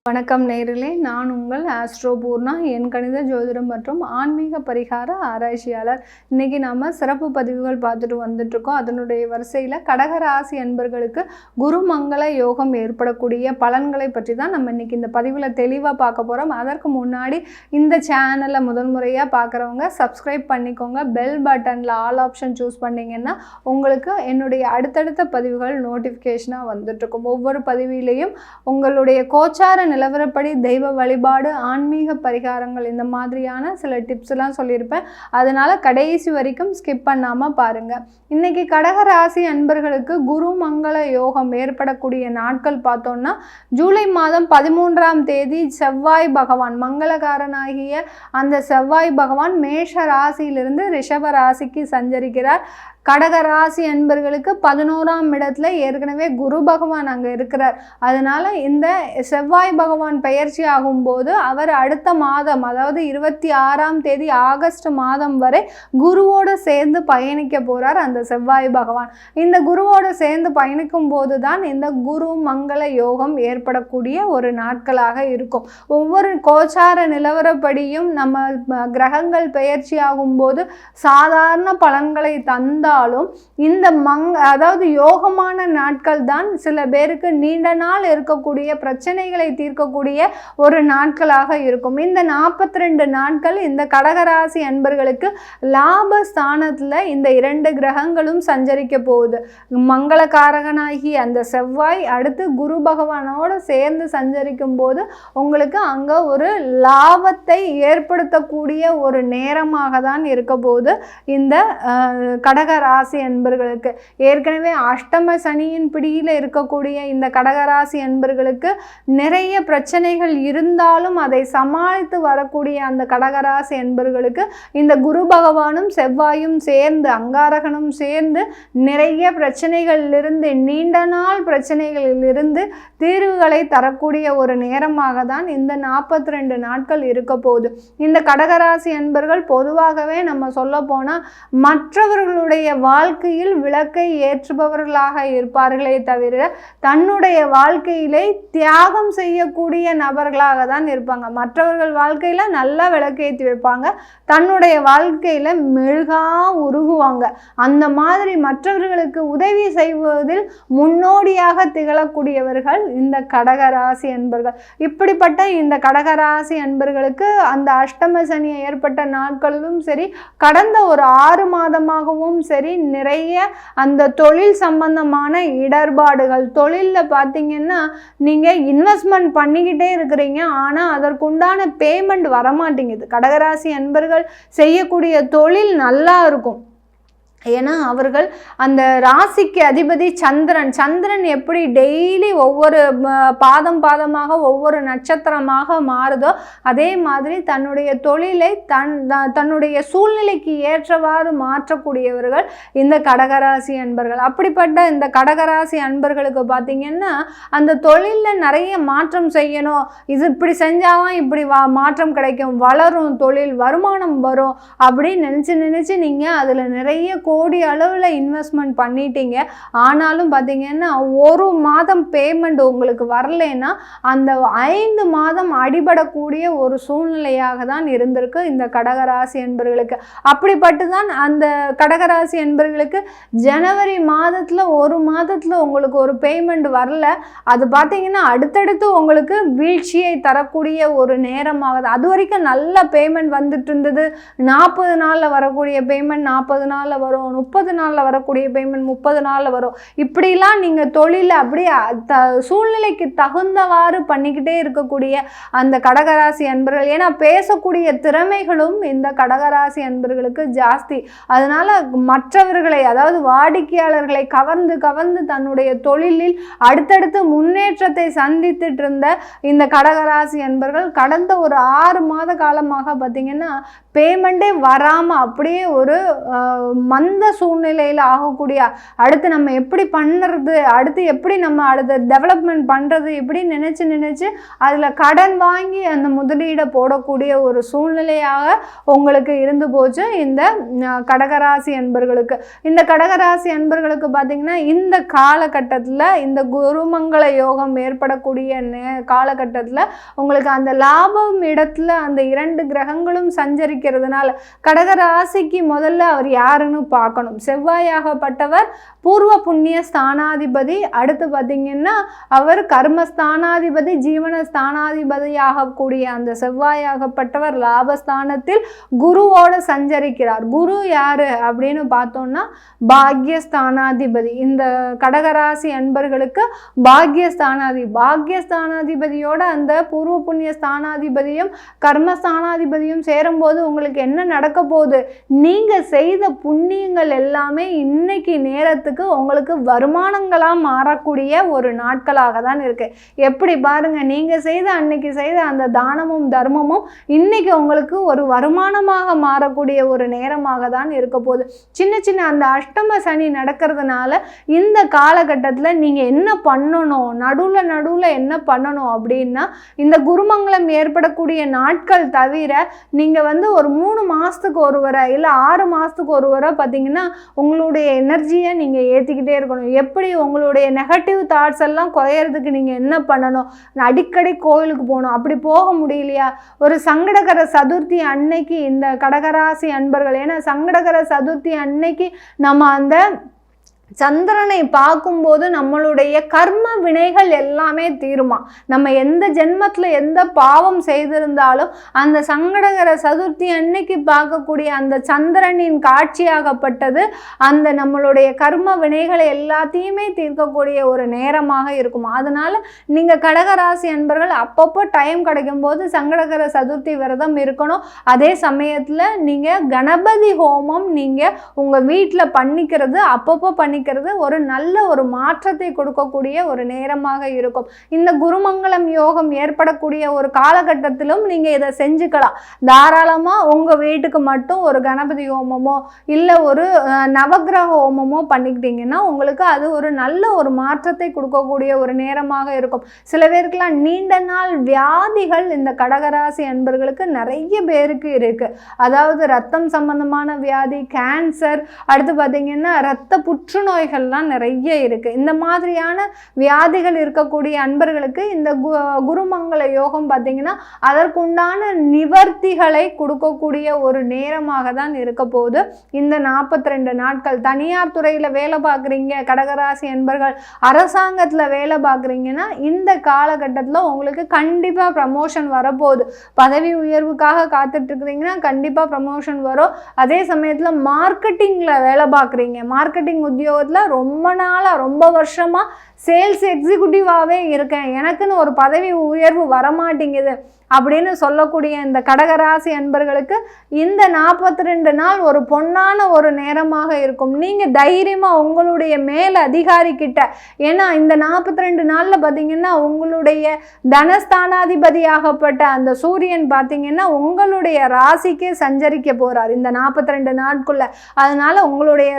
வணக்கம் நேயர்களே, நான் உங்கள் ஆஸ்ட்ரோ பூர்ணா, என் கணித ஜோதிடம் மற்றும் ஆன்மீக பரிகார ஆராய்ச்சியாளர். இன்றைக்கி நாம் சிறப்பு பதிவுகள் பார்த்துட்டு வந்துட்ருக்கோம். அதனுடைய வரிசையில் கடகராசி அன்பர்களுக்கு குருமங்கள யோகம் ஏற்படக்கூடிய பலன்களை பற்றி தான் நம்ம இன்றைக்கி இந்த பதிவில் தெளிவாக பார்க்க போகிறோம். அதற்கு முன்னாடி இந்த சேனலை முதல் முறையாக பார்க்குறவங்க சப்ஸ்கிரைப் பண்ணிக்கோங்க. பெல் பட்டனில் ஆல் ஆப்ஷன் சூஸ் பண்ணிங்கன்னா உங்களுக்கு என்னுடைய அடுத்தடுத்த பதிவுகள் நோட்டிஃபிகேஷனாக வந்துட்டுருக்கும். ஒவ்வொரு பதிவிலையும் உங்களுடைய கோச்சார நிலவரப்படி தெய்வ வழிபாடு, ஆன்மீக பரிகாரங்கள், இந்த மாதிரியான சில டிப்ஸ்லாம் சொல்லியிருப்பேன். அதனால் கடைசி வரைக்கும் ஸ்கிப் பண்ணாமல் பாருங்கள். இன்றைக்கி கடகராசி அன்பர்களுக்கு குரு மங்கள யோகம் ஏற்படக்கூடிய நாட்கள் பார்த்தோன்னா, ஜூலை மாதம் 13ஆம் தேதி செவ்வாய் பகவான், மங்களகாரனாகிய அந்த செவ்வாய் பகவான் மேஷ ராசியிலிருந்து ரிஷப ராசிக்கு சஞ்சரிக்கிறார். கடகராசி அன்பர்களுக்கு 11ஆம் இடத்துல ஏற்கனவே குரு பகவான் அங்கே இருக்கிறார். அதனால் இந்த செவ்வாய் பகவான் பெயர்ச்சி ஆகும்போது அவர் அடுத்த மாதம், அதாவது 26ஆம் தேதி ஆகஸ்ட் மாதம் வரை குருவோடு சேர்ந்து பயணிக்க போகிறார் அந்த செவ்வாய் பகவான். இந்த குருவோடு சேர்ந்து பயணிக்கும் போது தான் இந்த குரு மங்கள யோகம் ஏற்படக்கூடிய ஒரு நாட்களாக இருக்கும். ஒவ்வொரு கோச்சார நிலவரப்படியும் நம்ம கிரகங்கள் பெயர்ச்சி ஆகும்போது சாதாரண பலன்களை தந்தால் இந்த அதாவது யோகமான நாட்கள் தான் சில பேருக்கு நீண்ட நாள் இருக்கக்கூடிய பிரச்சனைகளை தீர்க்கக்கூடிய ஒரு நாட்களாக இருக்கும். இந்த 42 நாட்கள் இந்த கடகராசி அன்பர்களுக்கு லாபஸ்தானத்தில் இந்த 2 கிரகங்களும் சஞ்சரிக்க போகுது. மங்களகாரகனாகி அந்த செவ்வாய் அடுத்து குரு பகவானோடு சேர்ந்து சஞ்சரிக்கும் போது உங்களுக்கு அங்கே ஒரு லாபத்தை ஏற்படுத்தக்கூடிய ஒரு நேரமாக தான் இருக்க போகுது. இந்த கடகராசி அன்பர்களுக்கு ஏற்கனவே அஷ்டம சனியின் பிடியில் இருக்கக்கூடிய இந்த கடகராசி அன்பர்களுக்கு நிறைய பிரச்சனைகள் இருந்தாலும் அதை சமாளித்து வரக்கூடிய அந்த கடகராசி அன்பர்களுக்கு இந்த குரு பகவானும் செவ்வாயும் சேர்ந்து, அங்காரகனும் சேர்ந்து நிறைய பிரச்சனைகளிலிருந்து, நீண்ட நாள் பிரச்சனைகளிலிருந்து தீர்வுகளை தரக்கூடிய ஒரு நேரமாக தான் இந்த 42 நாட்கள் இருக்க போகுது. இந்த கடகராசி அன்பர்கள் பொதுவாகவே நம்ம சொல்ல போனால் மற்றவர்களுடைய வாழ்க்கையில் விளக்கை ஏற்றுபவர்களாக இருப்பார்களே தவிர தன்னுடைய வாழ்க்கையிலே தியாகம் செய்யக்கூடிய நபர்களாக தான் இருப்பாங்க. மற்றவர்கள் வாழ்க்கையில நல்லா விளக்கேற்றி வைப்பாங்க, தன்னுடைய வாழ்க்கையில மெழுகா உருகுவாங்க. அந்த மாதிரி மற்றவர்களுக்கு உதவி செய்வதில் முன்னோடியாக திகழக்கூடியவர்கள் இந்த கடகராசி அன்பர்கள். இப்படிப்பட்ட இந்த கடகராசி அன்பர்களுக்கு அந்த அஷ்டம சனி ஏற்பட்ட நாட்களிலும் சரி, கடந்த ஒரு 6 மாதமாகவும் சரி, நிறைய அந்த தொழில் சம்பந்தமான இடர்பாடுகள், தொழிலில் பார்த்தீங்கன்னா நீங்கள் இன்வெஸ்ட்மெண்ட் பண்ணிக்கிட்டே இருக்கிறீங்க, ஆனால் அதற்குண்டான பேமெண்ட் வரமாட்டேங்குது. கடகராசி அன்பர்கள் செய்யக்கூடிய தொழில் நல்லா இருக்கும். ஏன்னா அவர்கள் அந்த ராசிக்கு அதிபதி சந்திரன். சந்திரன் எப்படி டெய்லி ஒவ்வொரு பாதமாக ஒவ்வொரு நட்சத்திரமாக மாறுதோ அதே மாதிரி தன்னுடைய தொழிலை தன்னுடைய சூழ்நிலைக்கு ஏற்றவாறு மாற்றக்கூடியவர்கள் இந்த கடகராசி அன்பர்கள். அப்படிப்பட்ட இந்த கடகராசி அன்பர்களுக்கு பார்த்தீங்கன்னா அந்த தொழிலில் நிறைய மாற்றம் செய்யணும், இது இப்படி செஞ்சாதான் இப்படி மாற்றம் கிடைக்கும், வளரும், தொழில் வருமானம் வரும் அப்படின்னு நினச்சி நீங்கள் அதில் நிறைய கோடி அளவில் இன்வெஸ்ட்மெண்ட் பண்ணிட்டீங்க. ஆனாலும் பார்த்தீங்கன்னா ஒரு மாதம் பேமெண்ட் உங்களுக்கு வரலைன்னா அந்த 5 மாதம் அடிபடக்கூடிய ஒரு சூழ்நிலையாக தான் இருந்திருக்கு இந்த கடகராசி என்பர்களுக்கு. அப்படிப்பட்டு தான் அந்த கடகராசி என்பர்களுக்கு ஜனவரி மாதத்தில் ஒரு மாதத்தில் உங்களுக்கு ஒரு பேமெண்ட் வரல, அது பார்த்தீங்கன்னா அடுத்தடுத்து உங்களுக்கு வீழ்ச்சியை தரக்கூடிய ஒரு நேரமாகுது. அது வரைக்கும் நல்ல பேமெண்ட் வந்துட்டு இருந்தது. 40 நாளில் வரக்கூடிய பேமெண்ட் 40 நாளில் வரும், 30 நாளில் வரக்கூடிய பேமெண்ட் 30 நாளில் வரும். இப்படிலாம் நீங்கள் தொழிலில் அப்படியே சூழ்நிலைக்கு தகுந்தவாறு பண்ணிக்கிட்டே இருக்கக்கூடிய அந்த கடகராசி அன்பர்கள். ஏன்னா பேசக்கூடிய திறமைகளும் இந்த கடகராசி அன்பர்களுக்கு ஜாஸ்தி. அதனால் மற்றவர்களை, அதாவது வாடிக்கையாளர்களை கவர்ந்து தன்னுடைய தொழிலில் அடுத்தடுத்து முன்னேற்றத்தை சந்தித்துட்டு இருந்த இந்த கடகராசி அன்பர்கள் கடந்த ஒரு 6 மாத காலமாக பார்த்தீங்கன்னா பேமெண்ட்டே வராமல் அப்படியே ஒரு மந்த சூழ்நிலையில் ஆகக்கூடிய, அடுத்து நம்ம எப்படி பண்ணுறது, அடுத்து எப்படி நம்ம அடுத்த டெவலப்மெண்ட் பண்ணுறது இப்படி நினச்சி அதில் கடன் வாங்கி அந்த முதலீடை போடக்கூடிய ஒரு சூழ்நிலையாக உங்களுக்கு இருந்து போச்சு இந்த கடகராசி அன்பர்களுக்கு. இந்த கடகராசி அன்பர்களுக்கு பார்த்திங்கன்னா இந்த காலகட்டத்தில் இந்த குருமங்கள யோகம் ஏற்படக்கூடிய காலகட்டத்தில் உங்களுக்கு அந்த லாபம் இடத்துல அந்த 2 கிரகங்களும் சஞ்சரிக்கிறதுனால கடகராசிக்கு முதல்ல அவர் யாருன்னு பார்க்கணும். செவ்வாயாகப்பட்டவர் பூர்வ புண்ணிய ஸ்தானாதிபதி, அடுத்து பார்த்தீங்கன்னா அவர் கர்மஸ்தானாதிபதி, ஜீவன ஸ்தானாதிபதியாக கூடிய அந்த செவ்வாயாகப்பட்டவர் லாபஸ்தானத்தில் குருவோட சஞ்சரிக்கிறார். குரு யாரு அப்படின்னு பார்த்தோம்னா பாக்யஸ்தானாதிபதி. இந்த கடகராசி அன்பர்களுக்கு பாக்யஸ்தானாதிபதியோட அந்த பூர்வ புண்ணிய ஸ்தானாதிபதியும் கர்மஸ்தானாதிபதியும் சேரும்போது உங்களுக்கு என்ன நடக்க போகுது, நீங்க செய்த புண்ணியங்கள் எல்லாமே இன்னைக்கு நேரத்துக்கு உங்களுக்கு வருமானங்களாக மாறக்கூடிய ஒரு நாட்களாக தான் இருக்கு. எப்படி பாருங்க, நீங்க அன்னைக்கு செய்த அந்த தானமும் தர்மமும் இன்னைக்கு உங்களுக்கு ஒரு வருமானமாக மாறக்கூடிய ஒரு நேரமாக தான் இருக்க போகுது. சின்ன அந்த அஷ்டம சனி நடக்கிறதுனால இந்த காலகட்டத்தில் நீங்க என்ன பண்ணணும், நடுவில் என்ன பண்ணணும் அப்படின்னா, இந்த குருமங்கலம் ஏற்படக்கூடிய நாட்கள் தவிர நீங்க ஒரு 3 மாசத்துக்கு ஒரு வரை இல்லை 6 மாசத்துக்கு ஒரு வரை பார்த்தீங்கன்னா உங்களுடைய எனர்ஜியை நீங்க ஏற்றிக்கிட்டே இருக்கணும். எப்படி உங்களுடைய நெகட்டிவ் தாட்ஸ் எல்லாம் குறையறதுக்கு நீங்க என்ன பண்ணணும், அடிக்கடி கோயிலுக்கு போகணும். அப்படி போக முடியலையா, ஒரு சங்கடகர சதுர்த்தி அன்னைக்கு இந்த கடகராசி அன்பர்கள், ஏன்னா சங்கடகர சதுர்த்தி அன்னைக்கு நம்ம அந்த சந்திரனை பார்க்கும்போது நம்மளுடைய கர்ம வினைகள் எல்லாமே தீருமா. நம்ம எந்த ஜென்மத்தில் எந்த பாவம் செய்திருந்தாலும் அந்த சங்கடகர சதுர்த்தி அன்னைக்கு பார்க்கக்கூடிய அந்த சந்திரனின் காட்சியாகப்பட்டது அந்த நம்மளுடைய கர்ம வினைகளை எல்லாத்தையுமே தீர்க்கக்கூடிய ஒரு நேரமாக இருக்குமா. அதனால நீங்கள் கடகராசி அன்பர்கள் அப்பப்போ டைம் கிடைக்கும் போது சங்கடகர சதுர்த்தி விரதம் இருக்கணும். அதே சமயத்தில் நீங்கள் கணபதி ஹோமம் நீங்கள் உங்கள் வீட்டில் பண்ணிக்கிறது, அப்பப்போ ஒரு நல்ல ஒரு மாற்றத்தை கொடுக்கக்கூடிய ஒரு நேரமாக இருக்கும். இந்த குருமங்கலம் யோகம் ஏற்படக்கூடிய ஒரு காலகட்டத்திலும் நீங்க இதை செஞ்சுக்கலாம். தாராளமா உங்க வீட்டுக்கு மட்டும் ஒரு கணபதி ஹோமமோ இல்ல ஒரு நவகிரக ஹோமமோ பண்ணிக்கிட்டீங்கன்னா உங்களுக்கு அது ஒரு நல்ல ஒரு மாற்றத்தை கொடுக்கக்கூடிய ஒரு நேரமாக இருக்கும். சில பேருக்குலாம் நீண்ட நாள் வியாதிகள் இந்த கடகராசி அன்பர்களுக்கு நிறைய பேருக்கு இருக்கு. அதாவது ரத்தம் சம்பந்தமான வியாதி, கேன்சர், அடுத்து பார்த்தீங்கன்னா ரத்த புற்றுநோய்கள்லாம் நிறைய இருக்கு. இந்த மாதிரியான வியாதிகள் இருக்கக்கூடிய அன்பர்களுக்கு இந்த குருமங்கள யோகம் பார்த்தீங்கன்னா அதற்குண்டான நிவர்த்திகளை கொடுக்கக்கூடிய ஒரு நேரமாக தான் இருக்க போகுது. இந்த 42 நாட்கள் தனியார் துறையில் வேலை பார்க்குறீங்க கடகராசி அன்பர்கள், அரசாங்கத்தில் வேலை பார்க்குறீங்கன்னா இந்த காலகட்டத்தில் உங்களுக்கு கண்டிப்பாக ப்ரமோஷன் வரப்போகுது. பதவி உயர்வுக்காக காத்துட்டு இருக்கிறீங்கன்னா கண்டிப்பாக ப்ரமோஷன் வரும். அதே சமயத்தில் மார்க்கெட்டிங்கில் வேலை பார்க்குறீங்க, மார்க்கெட்டிங் உத்தியோகத்தில் ரொம்ப வருஷமாக சேல்ஸ் எக்ஸிக்யூட்டிவாகவே இருக்கேன், எனக்குன்னு ஒரு பதவி உயர்வு வரமாட்டேங்குது அப்படின்னு சொல்லக்கூடிய இந்த கடகராசி அன்பர்களுக்கு இந்த 42 நாள் ஒரு பொன்னான ஒரு நேரமாக இருக்கும். நீங்கள் தைரியமாக உங்களுடைய மேல் அதிகாரிக்கிட்ட, ஏன்னா இந்த 42 நாளில் பார்த்தீங்கன்னா உங்களுடைய தனஸ்தானாதிபதியாகப்பட்ட அந்த சூரியன் பார்த்தீங்கன்னா உங்களுடைய ராசிக்கே சஞ்சரிக்க போகிறார் இந்த 42 நாட்குள்ள. அதனால உங்களுடைய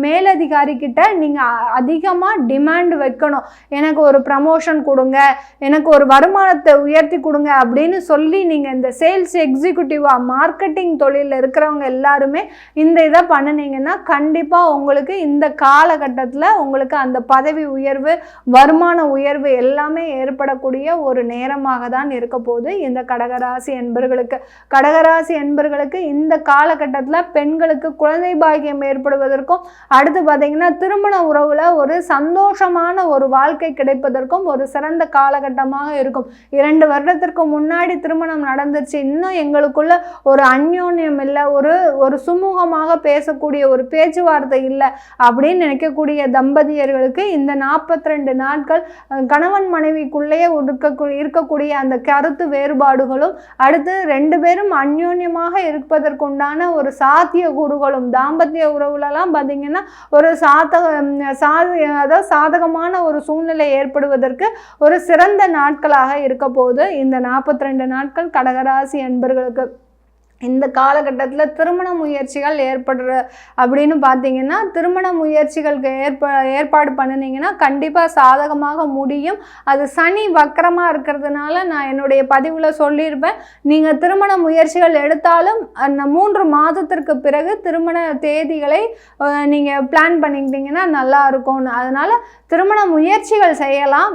மேலதிகாரிக்கிட்ட நீங்கள் அதிகமாக டிமாண்ட் வைக்கணும். எனக்கு ஒரு ப்ரமோஷன் கொடுங்க, எனக்கு ஒரு வருமானத்தை உயர்த்தி கொடுங்க அப்படின்னு சொல்லி நீங்க இந்த சேல்ஸ் எக்ஸிக்யூட்டிவா மார்க்கெட்டிங் தொழிலில் இருக்கிறவங்க எல்லாருமே இந்த இதை பண்ணினீங்கன்னா கண்டிப்பா உங்களுக்கு இந்த காலகட்டத்தில் உங்களுக்கு அந்த பதவி உயர்வு, வருமான உயர்வு எல்லாமே ஏற்படக்கூடிய ஒரு நேரமாக தான் இருக்க போகுது இந்த கடகராசி என்பர்களுக்கு. கடகராசி என்பர்களுக்கு இந்த காலகட்டத்தில் பெண்களுக்கு குழந்தை பாக்கியம் ஏற்படுவதற்கும், அடுத்து பார்த்தீங்கன்னா திருமண உறவுல ஒரு சந்தோஷமான ஒரு வாழ்க்கை கிடைப்பதற்கும் ஒரு சிறந்த காலகட்டமாக இருக்கும். 2 வருடத்திற்கு முன்னாடி திருமணம் நடந்துச்சு, இன்னும் எங்களுக்குள்ள ஒரு அந்யோன்யம் இல்லை, ஒரு சுமூகமாக பேசக்கூடிய ஒரு பேச்சுவார்த்தை இல்லை அப்படின்னு நினைக்கக்கூடிய தம்பதியர்களுக்கு இந்த 42 நாட்கள் கணவன் மனைவிக்குள்ளேயே இருக்கக்கூடிய அந்த கருத்து வேறுபாடுகளும், அடுத்து 2 பேரும் அந்யோன்யமாக இருப்பதற்குண்டான ஒரு சாத்திய கூறுகளும், தாம்பத்திய உறவுலலாம் பார்த்தீங்கன்னா ஒரு சாதகமான ஒரு சூழ்நிலை ஏற்படுவதற்கு ஒரு சிறந்த நாட்களாக இருக்க போது இந்த 42 நாட்கள் கடகராசி அன்பர்களுக்கு. இந்த காலகட்டத்தில் திருமண முயற்சிகள் ஏற்படுற அப்படின்னு பார்த்தீங்கன்னா, திருமண முயற்சிகளுக்கு ஏற்பாடு பண்ணினீங்கன்னா கண்டிப்பாக சாதகமாக முடியும். அது சனி வக்கரமாக இருக்கிறதுனால நான் என்னுடைய பதிவில் சொல்லியிருப்பேன். நீங்கள் திருமண முயற்சிகள் எடுத்தாலும் அந்த 3 மாதத்திற்கு பிறகு திருமண தேதிகளை நீங்கள் பிளான் பண்ணிக்கிட்டிங்கன்னா நல்லா இருக்கும்னு. அதனால் திருமண முயற்சிகள் செய்யலாம்.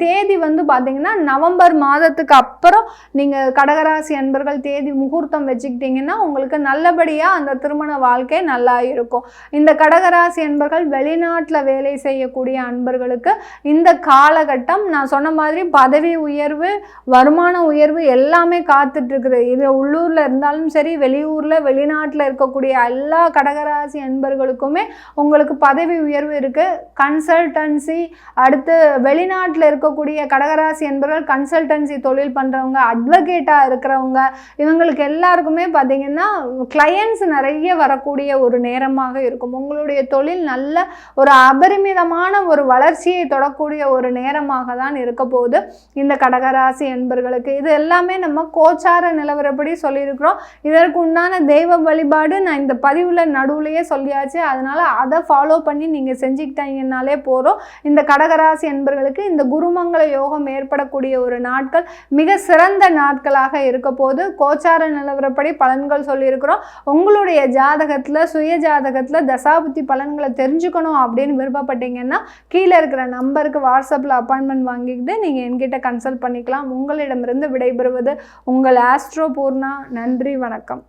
தேதி வந்து பார்த்திங்கன்னா நவம்பர் மாதத்துக்கு அப்புறம் நீங்கள் கடகராசி அன்பர்கள் தேதி முகூர்த்தம் வச்சுக்கிட்டிங்கன்னா உங்களுக்கு நல்லபடியாக அந்த திருமண வாழ்க்கை நல்லா இருக்கும். இந்த கடகராசி அன்பர்கள் வெளிநாட்டில் வேலை செய்யக்கூடிய அன்பர்களுக்கு இந்த காலகட்டம் நான் சொன்ன மாதிரி பதவி உயர்வு, வருமான உயர்வு எல்லாமே காத்துட்ருக்குது. இது உள்ளூரில் இருந்தாலும் சரி, வெளியூரில் வெளிநாட்டில் இருக்கக்கூடிய எல்லா கடகராசி அன்பர்களுக்குமே உங்களுக்கு பதவி உயர்வு இருக்குது. கன்சல்டன்சி, அடுத்து வெளிநாட்டில் இருக்கக்கூடிய கடகராசி என்பவர்கள் கன்சல்டன்சி தொழில் பண்ணுறவங்க, அட்வொகேட்டாக இருக்கிறவங்க, இவங்களுக்கு எல்லாருக்குமே பார்த்திங்கன்னா கிளையன்ட்ஸ் நிறைய வரக்கூடிய ஒரு நேரமாக இருக்கும். உங்களுடைய தொழில் நல்ல ஒரு அபரிமிதமான ஒரு வளர்ச்சியை தொடக்கூடிய ஒரு நேரமாக தான் இருக்க போகுது இந்த கடகராசி என்பர்களுக்கு. இது எல்லாமே நம்ம கோச்சார நிலவரப்படி சொல்லியிருக்கிறோம். இதற்கு உண்டான தெய்வ வழிபாடு நான் இந்த பதிவில் நடுவுலையே சொல்லியாச்சு. அதனால் அதை ஃபாலோ பண்ணி நீங்கள் செஞ்சுக்கிட்டீங்கன்னாலே போகிறோம். இந்த கடகராசி என்பர்களுக்கு இந்த குருமங்கள யோகம் ஏற்படக்கூடிய ஒரு நாட்கள் மிக சிறந்த நாட்களாக இருக்க போது கோச்சார நிலவரப்படி பலன்கள் சொல்லியிருக்கிறோம். உங்களுடைய ஜாதகத்தில், சுய ஜாதகத்தில் தசாபுத்தி பலன்களை தெரிஞ்சுக்கணும் அப்படின்னு விருப்பப்பட்டீங்கன்னா கீழே இருக்கிற நம்பருக்கு வாட்ஸ்அப்பில் அப்பாயின்மெண்ட் வாங்கிக்கிட்டு நீங்கள் என்கிட்ட கன்சல்ட் பண்ணிக்கலாம். உங்களிடமிருந்து விடைபெறுவது உங்கள் ஆஸ்ட்ரோ பூர்ணா. நன்றி, வணக்கம்.